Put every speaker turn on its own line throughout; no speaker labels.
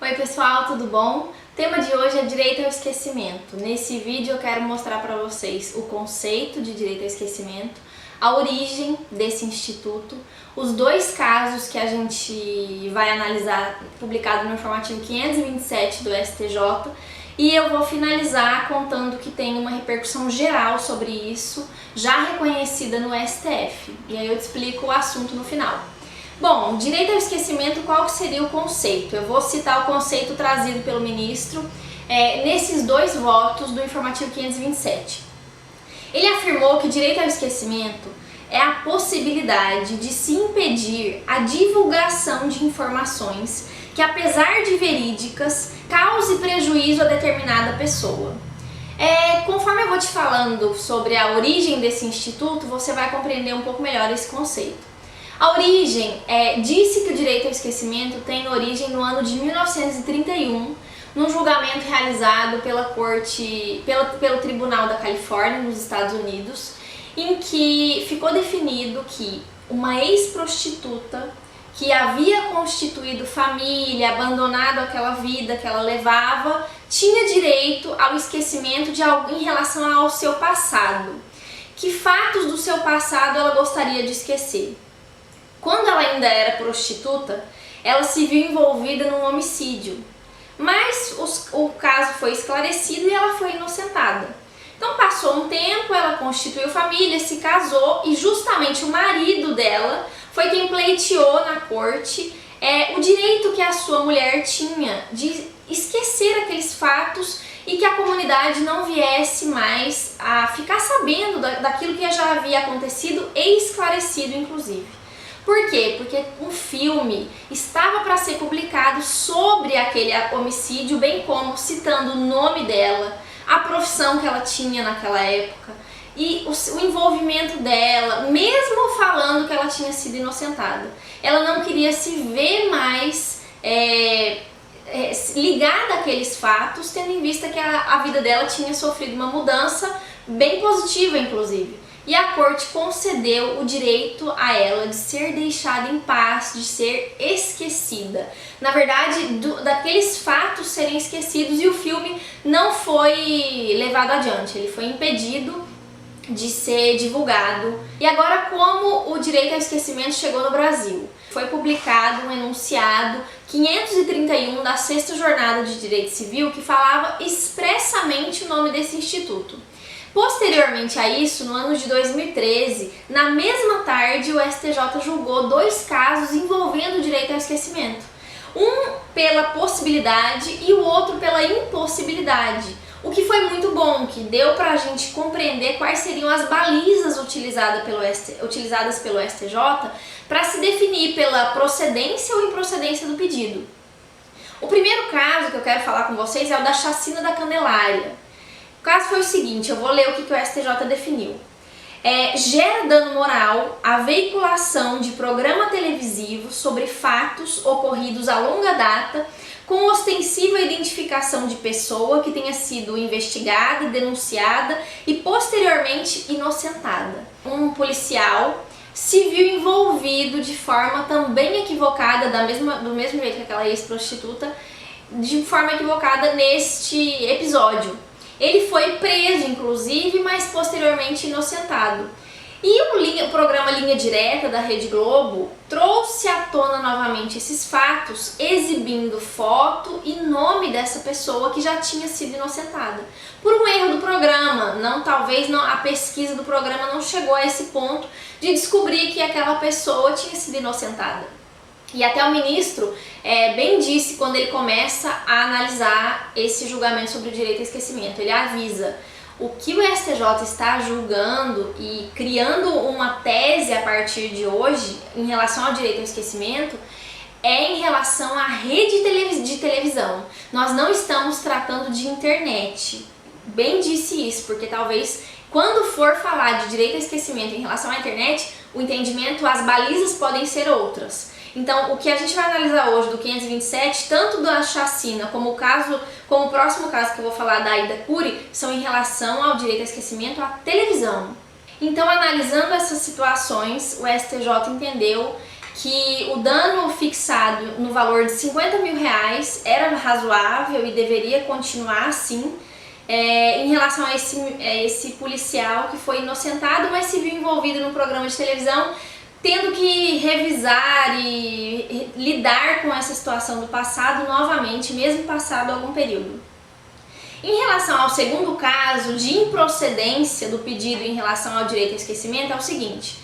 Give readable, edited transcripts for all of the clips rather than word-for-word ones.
Oi pessoal, tudo bom? O tema de hoje é direito ao esquecimento. Nesse vídeo eu quero mostrar para vocês o conceito de direito ao esquecimento, a origem desse instituto, os dois casos que a gente vai analisar publicado no informativo 527 do STJ, e eu vou finalizar contando que tem uma repercussão geral sobre isso, já reconhecida no STF. E aí eu te explico o assunto no final. Bom, direito ao esquecimento, qual que seria o conceito? Eu vou citar o conceito trazido pelo ministro nesses dois votos do informativo 527. Ele afirmou que direito ao esquecimento é a possibilidade de se impedir a divulgação de informações que, apesar de verídicas, cause prejuízo a determinada pessoa. Conforme eu vou te falando sobre a origem desse instituto, você vai compreender um pouco melhor esse conceito. A origem disse que o direito ao esquecimento tem origem no ano de 1931, num julgamento realizado pelo Tribunal da Califórnia, nos Estados Unidos, em que ficou definido que uma ex-prostituta que havia constituído família, abandonado aquela vida que ela levava, tinha direito ao esquecimento de algo em relação ao seu passado. Que fatos do seu passado ela gostaria de esquecer? Quando ela ainda era prostituta, ela se viu envolvida num homicídio, mas o caso foi esclarecido e ela foi inocentada. Então passou um tempo, ela constituiu família, se casou e justamente o marido dela foi quem pleiteou na corte o direito que a sua mulher tinha de esquecer aqueles fatos e que a comunidade não viesse mais a ficar sabendo daquilo que já havia acontecido e esclarecido inclusive. Por quê? Porque um filme estava para ser publicado sobre aquele homicídio, bem como citando o nome dela, a profissão que ela tinha naquela época e o envolvimento dela, mesmo falando que ela tinha sido inocentada. Ela não queria se ver mais ligada àqueles fatos, tendo em vista que a vida dela tinha sofrido uma mudança bem positiva, inclusive. E a corte concedeu o direito a ela de ser deixada em paz, de ser esquecida. Na verdade, daqueles fatos serem esquecidos, e o filme não foi levado adiante, ele foi impedido de ser divulgado. E agora, como o direito ao esquecimento chegou no Brasil? Foi publicado um enunciado 531 da 6ª Jornada de Direito Civil que falava expressamente o nome desse instituto. Posteriormente a isso, no ano de 2013, na mesma tarde, o STJ julgou dois casos envolvendo o direito ao esquecimento. Um pela possibilidade e o outro pela impossibilidade. O que foi muito bom, que deu para a gente compreender quais seriam as balizas utilizadas pelo STJ para se definir pela procedência ou improcedência do pedido. O primeiro caso que eu quero falar com vocês é o da chacina da Candelária. O caso foi o seguinte, eu vou ler o que o STJ definiu. Gera dano moral a veiculação de programa televisivo sobre fatos ocorridos a longa data com ostensiva identificação de pessoa que tenha sido investigada, denunciada e posteriormente inocentada. Um policial se viu envolvido de forma também equivocada, do mesmo jeito que aquela ex-prostituta, de forma equivocada neste episódio. Ele foi preso, inclusive, mas posteriormente inocentado. E o programa Linha Direta da Rede Globo trouxe à tona novamente esses fatos, exibindo foto e nome dessa pessoa que já tinha sido inocentada. Por um erro do programa, a pesquisa do programa não chegou a esse ponto de descobrir que aquela pessoa tinha sido inocentada. E até o ministro bem disse quando ele começa a analisar esse julgamento sobre o direito ao esquecimento. Ele avisa: o que o STJ está julgando e criando uma tese a partir de hoje em relação ao direito ao esquecimento em relação à rede de televisão. Nós não estamos tratando de internet. Bem disse isso, porque talvez quando for falar de direito ao esquecimento em relação à internet, o entendimento, as balizas podem ser outras. Então, o que a gente vai analisar hoje do 527, tanto da chacina como o próximo caso que eu vou falar da Aida Cury, são em relação ao direito ao esquecimento à televisão. Então, analisando essas situações, o STJ entendeu que o dano fixado no valor de R$50 mil era razoável e deveria continuar assim, em relação a esse policial que foi inocentado, mas se viu envolvido num programa de televisão, tendo que revisar e lidar com essa situação do passado novamente, mesmo passado algum período. Em relação ao segundo caso de improcedência do pedido em relação ao direito ao esquecimento, é o seguinte: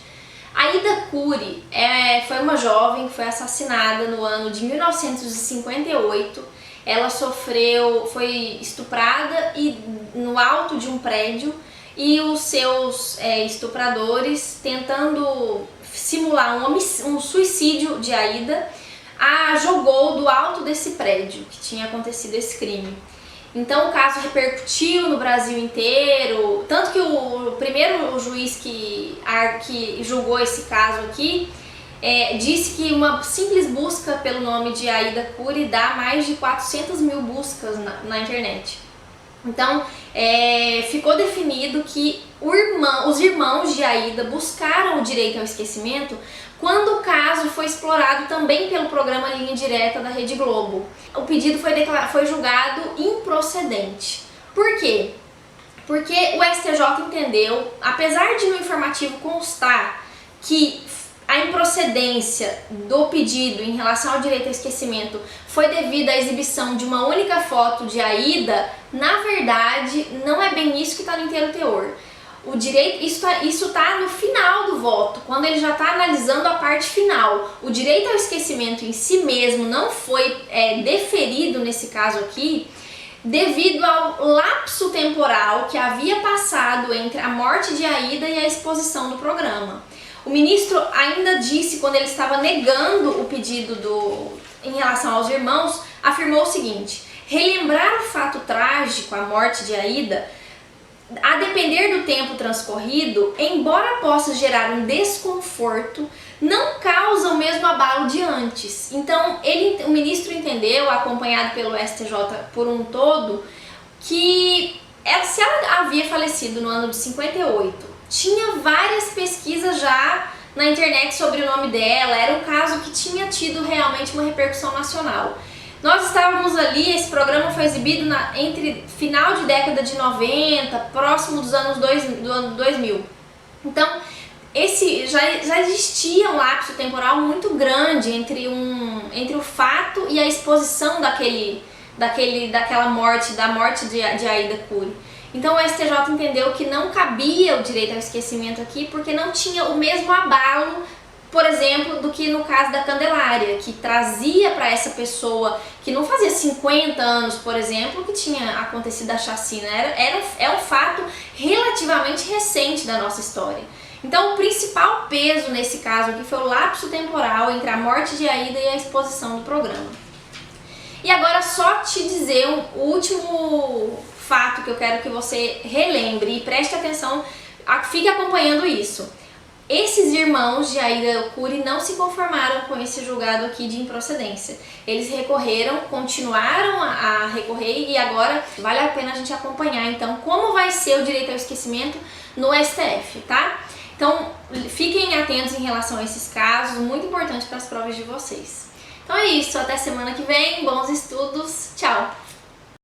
Aida Cury foi uma jovem que foi assassinada no ano de 1958. Ela foi estuprada no alto de um prédio, e os seus estupradores, tentando simular um suicídio de Aida, a jogou do alto desse prédio que tinha acontecido esse crime. Então o caso repercutiu no Brasil inteiro, tanto que o primeiro juiz que julgou esse caso aqui disse que uma simples busca pelo nome de Aida Cury dá mais de 400 mil buscas na internet. Então ficou definido que os irmãos de Aida buscaram o direito ao esquecimento quando o caso foi explorado também pelo programa Linha Direta da Rede Globo. O pedido foi julgado improcedente. Por quê? Porque o STJ entendeu, apesar de no informativo constar que a improcedência do pedido em relação ao direito ao esquecimento foi devido à exibição de uma única foto de Aida, na verdade não é bem isso que está no inteiro teor. Isso está no final do voto, quando ele já está analisando a parte final. O direito ao esquecimento em si mesmo não foi deferido nesse caso aqui, devido ao lapso temporal que havia passado entre a morte de Aida e a exposição do programa. O ministro ainda disse, quando ele estava negando o pedido em relação aos irmãos, afirmou o seguinte: relembrar o fato trágico, a morte de Aida, a depender do tempo transcorrido, embora possa gerar um desconforto, não causa o mesmo abalo de antes. Então, o ministro entendeu, acompanhado pelo STJ por um todo, que se ela havia falecido no ano de 58, tinha várias pesquisas já na internet sobre o nome dela, era um caso que tinha tido realmente uma repercussão nacional. Nós estávamos ali, esse programa foi exibido entre final de década de 90, próximo dos anos do ano 2000. Então, já existia um lapso temporal muito grande entre o fato e a exposição daquela morte, da morte de Aida Cury. Então o STJ entendeu que não cabia o direito ao esquecimento aqui, porque não tinha o mesmo abalo, por exemplo, do que no caso da Candelária, que trazia para essa pessoa que não fazia 50 anos, por exemplo, que tinha acontecido a chacina. É um fato relativamente recente da nossa história. Então o principal peso nesse caso aqui foi o lapso temporal entre a morte de Aida e a exposição do programa. E agora só te dizer o último fato que eu quero que você relembre e preste atenção, fique acompanhando isso. Esses irmãos de Aida Cury não se conformaram com esse julgado aqui de improcedência. Eles recorreram, continuaram a recorrer, e agora vale a pena a gente acompanhar então como vai ser o direito ao esquecimento no STF, tá? Então fiquem atentos em relação a esses casos, muito importante para as provas de vocês. Então é isso, até semana que vem, bons estudos, tchau!